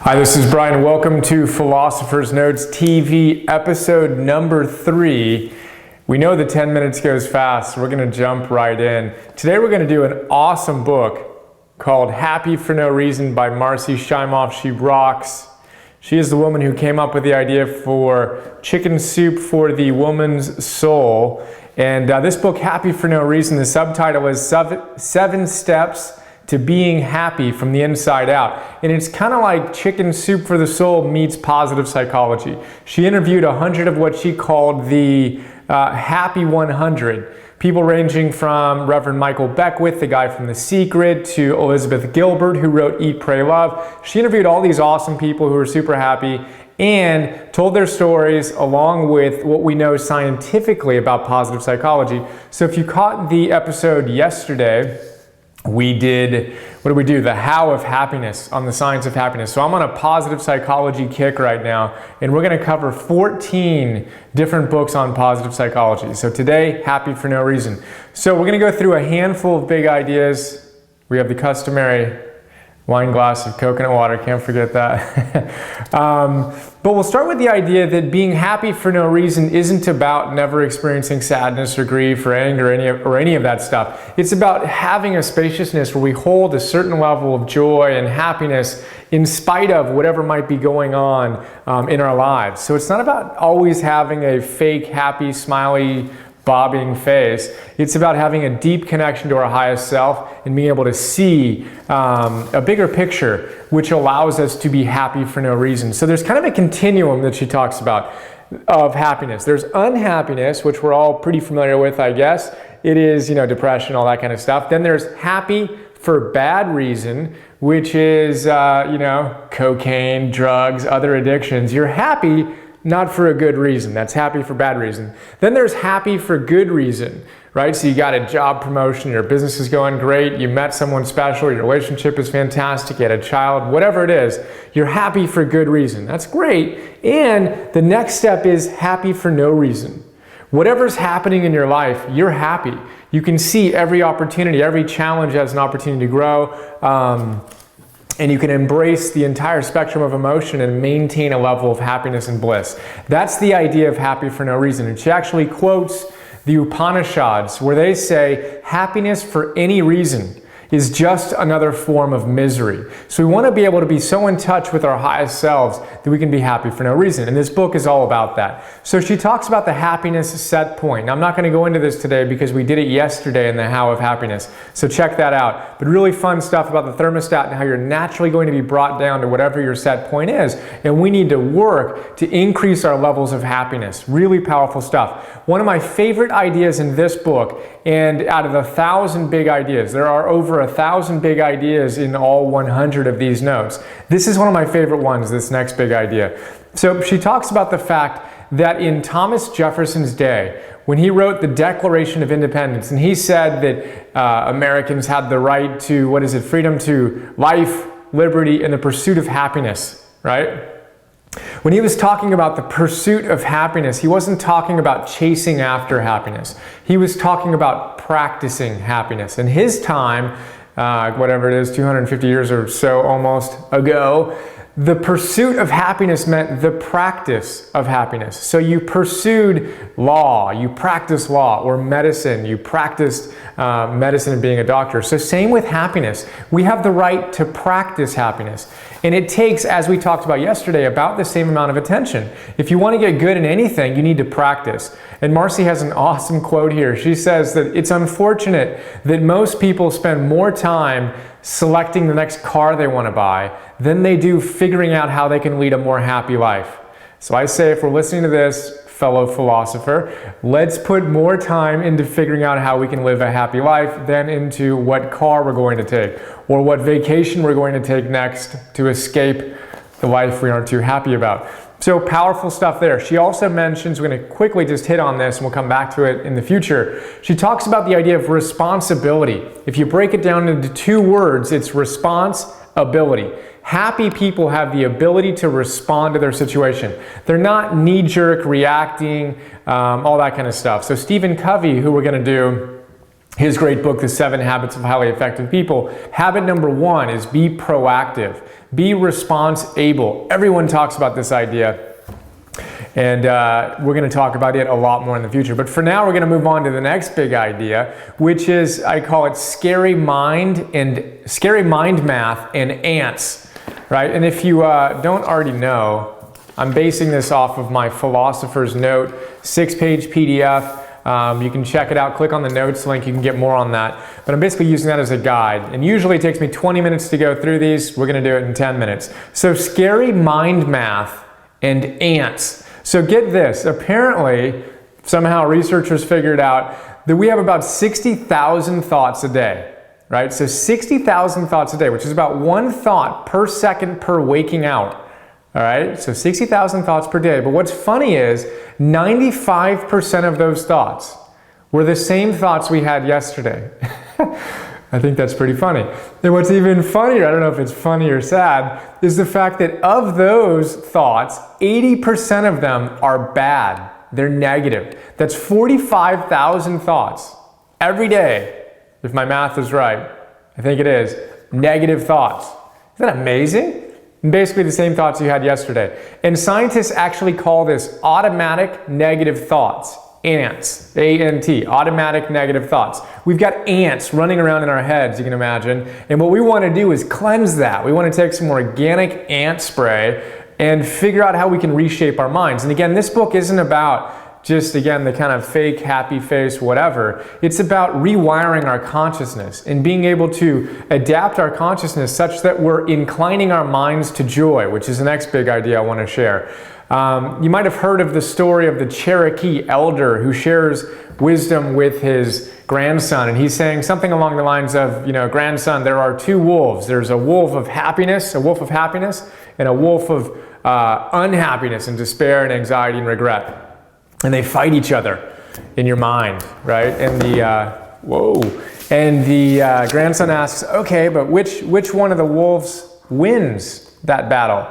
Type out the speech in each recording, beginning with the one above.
Hi, this is Brian. Welcome to Philosopher's Notes TV, episode number 3. We know the 10 minutes goes fast, so we're going to jump right in. Today we're going to do an awesome book called Happy for No Reason by Marci Shimoff. She rocks. She is the woman who came up with the idea for Chicken Soup for the Woman's Soul. And this book, Happy for No Reason, the subtitle is 7 Steps to Being Happy from the Inside Out. And it's kind of like Chicken Soup for the Soul meets positive psychology. She interviewed 100 of what she called the Happy 100. People ranging from Reverend Michael Beckwith, the guy from The Secret, to Elizabeth Gilbert, who wrote Eat, Pray, Love. She interviewed all these awesome people who are super happy and told their stories along with what we know scientifically about positive psychology. So if you caught the episode yesterday, we did, what did we do? The How of Happiness, on the science of happiness. So I'm on a positive psychology kick right now, and we're going to cover 14 different books on positive psychology. So today, Happy for No Reason. So we're going to go through a handful of big ideas. We have the customary wine glass of coconut water, can't forget that. But we'll start with the idea that being happy for no reason isn't about never experiencing sadness or grief or anger or any of that stuff. It's about having a spaciousness where we hold a certain level of joy and happiness in spite of whatever might be going on in our lives. So it's not about always having a fake, happy, smiley, bobbing face. It's about having a deep connection to our highest self and being able to see a bigger picture, which allows us to be happy for no reason. So there's kind of a continuum that she talks about of happiness. There's unhappiness, which we're all pretty familiar with, I guess. It is, depression, all that kind of stuff. Then there's happy for bad reason, which is, cocaine, drugs, other addictions. You're happy not for a good reason. That's happy for bad reason. Then there's happy for good reason, right? So you got a job promotion, your business is going great, you met someone special, your relationship is fantastic, you had a child, whatever it is, you're happy for good reason. That's great. And the next step is happy for no reason. Whatever's happening in your life, you're happy. You can see every opportunity, every challenge as an opportunity to grow. And you can embrace the entire spectrum of emotion and maintain a level of happiness and bliss. That's the idea of happy for no reason. And she actually quotes the Upanishads, where they say happiness for any reason is just another form of misery. So we want to be able to be so in touch with our highest selves that we can be happy for no reason. And this book is all about that. So she talks about the happiness set point. Now, I'm not going to go into this today because we did it yesterday in the How of Happiness. So check that out. But really fun stuff about the thermostat and how you're naturally going to be brought down to whatever your set point is. And we need to work to increase our levels of happiness. Really powerful stuff. One of my favorite ideas in this book, and out of 1,000 big ideas, there are over 1,000 big ideas in all 100 of these notes. This is one of my favorite ones, this next big idea. So she talks about the fact that in Thomas Jefferson's day, when he wrote the Declaration of Independence, and he said that Americans had the right to, freedom to life, liberty, and the pursuit of happiness, right? When he was talking about the pursuit of happiness, he wasn't talking about chasing after happiness. He was talking about practicing happiness. In his time, whatever it is, 250 years or so almost ago, the pursuit of happiness meant the practice of happiness. So you pursued law, you practiced law, or medicine, you practiced medicine and being a doctor. So same with happiness. We have the right to practice happiness. And it takes, as we talked about yesterday, about the same amount of attention. If you want to get good in anything, you need to practice. And Marci has an awesome quote here. She says that it's unfortunate that most people spend more time selecting the next car they want to buy than they do figuring out how they can lead a more happy life. So I say, if we're listening to this, fellow philosopher, let's put more time into figuring out how we can live a happy life than into what car we're going to take or what vacation we're going to take next to escape the life we aren't too happy about. So powerful stuff there. She also mentions, we're going to quickly just hit on this and we'll come back to it in the future. She talks about the idea of responsibility. If you break it down into 2 words, it's responsibility. Happy people have the ability to respond to their situation. They're not knee-jerk reacting, all that kind of stuff. So Stephen Covey, who we're going to do his great book, The 7 Habits of Highly Effective People. Habit number 1 is be proactive, be response-able. Everyone talks about this idea, and we're going to talk about it a lot more in the future. But for now, we're going to move on to the next big idea, which is, I call it scary mind math and ants, right? And if you don't already know, I'm basing this off of my Philosopher's Note 6-page PDF. You can check it out, click on the notes link, you can get more on that. But I'm basically using that as a guide. And usually it takes me 20 minutes to go through these. We're going to do it in 10 minutes. So scary mind math and ants. So get this, apparently, somehow researchers figured out that we have about 60,000 thoughts a day, right? So 60,000 thoughts a day, which is about 1 thought per second per waking hour, all right? So 60,000 thoughts per day. But what's funny is 95% of those thoughts were the same thoughts we had yesterday. I think that's pretty funny. And what's even funnier, I don't know if it's funny or sad, is the fact that of those thoughts, 80% of them are bad. They're negative. That's 45,000 thoughts every day, if my math is right. I think it is. Negative thoughts. Isn't that amazing? Basically the same thoughts you had yesterday. And scientists actually call this automatic negative thoughts. Ants, A-N-T, automatic negative thoughts. We've got ants running around in our heads, you can imagine. And what we want to do is cleanse that. We want to take some organic ant spray and figure out how we can reshape our minds. And again, this book isn't about just, again, the kind of fake, happy face, whatever. It's about rewiring our consciousness and being able to adapt our consciousness such that we're inclining our minds to joy, which is the next big idea I want to share. You might have heard of the story of the Cherokee elder who shares wisdom with his grandson, and he's saying something along the lines of, you know, grandson, there are 2 wolves. There's a wolf of happiness, and a wolf of unhappiness and despair and anxiety and regret. And they fight each other in your mind, right? And the grandson asks, okay, but which one of the wolves wins that battle?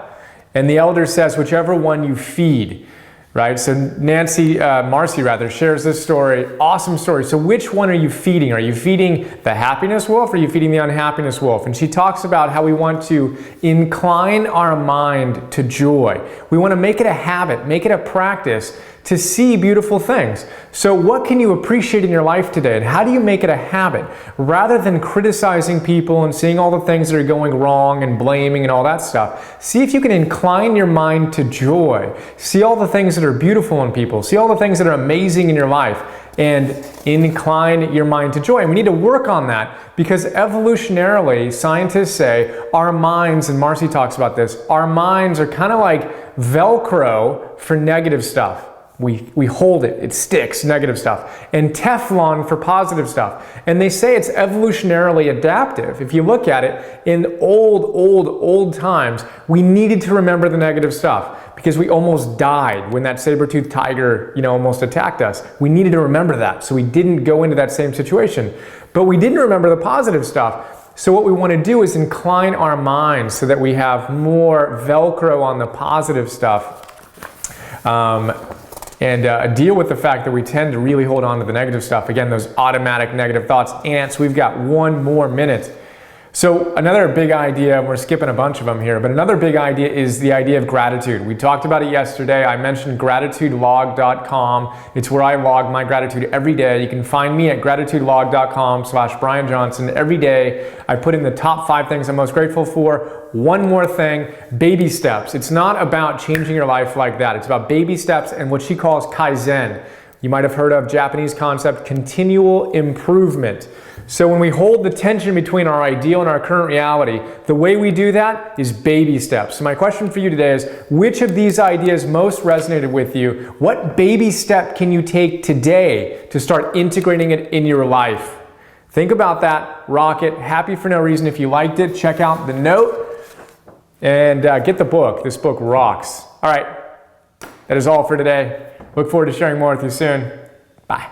And the elder says, whichever one you feed, right? So Marci shares this story, awesome story. So which one are you feeding? Are you feeding the happiness wolf or are you feeding the unhappiness wolf? And she talks about how we want to incline our mind to joy. We want to make it a habit, make it a practice to see beautiful things. So what can you appreciate in your life today, and how do you make it a habit? Rather than criticizing people and seeing all the things that are going wrong and blaming and all that stuff, see if you can incline your mind to joy. See all the things that are beautiful in people. See all the things that are amazing in your life, and incline your mind to joy. And we need to work on that because evolutionarily, scientists say our minds, and Marci talks about this, our minds are kind of like Velcro for negative stuff. We hold it, it sticks, negative stuff, and Teflon for positive stuff. And they say it's evolutionarily adaptive. If you look at it, in old times, we needed to remember the negative stuff because we almost died when that saber-toothed tiger, almost attacked us. We needed to remember that, so we didn't go into that same situation. But we didn't remember the positive stuff. So what we want to do is incline our minds so that we have more Velcro on the positive stuff. And deal with the fact that we tend to really hold on to the negative stuff. Again, those automatic negative thoughts. Ants, we've got 1 more minute. So another big idea, and we're skipping a bunch of them here, but another big idea is the idea of gratitude. We talked about it yesterday. I mentioned gratitudelog.com. It's where I log my gratitude every day. You can find me at gratitudelog.com/Brian Johnson. Every day I put in the top 5 things I'm most grateful for. One more thing, baby steps. It's not about changing your life like that. It's about baby steps and what she calls Kaizen. You might have heard of Japanese concept, continual improvement. So when we hold the tension between our ideal and our current reality, the way we do that is baby steps. So my question for you today is, which of these ideas most resonated with you? What baby step can you take today to start integrating it in your life? Think about that, rock it, happy for no reason. If you liked it, check out the note and get the book. This book rocks. All right, that is all for today. Look forward to sharing more with you soon. Bye.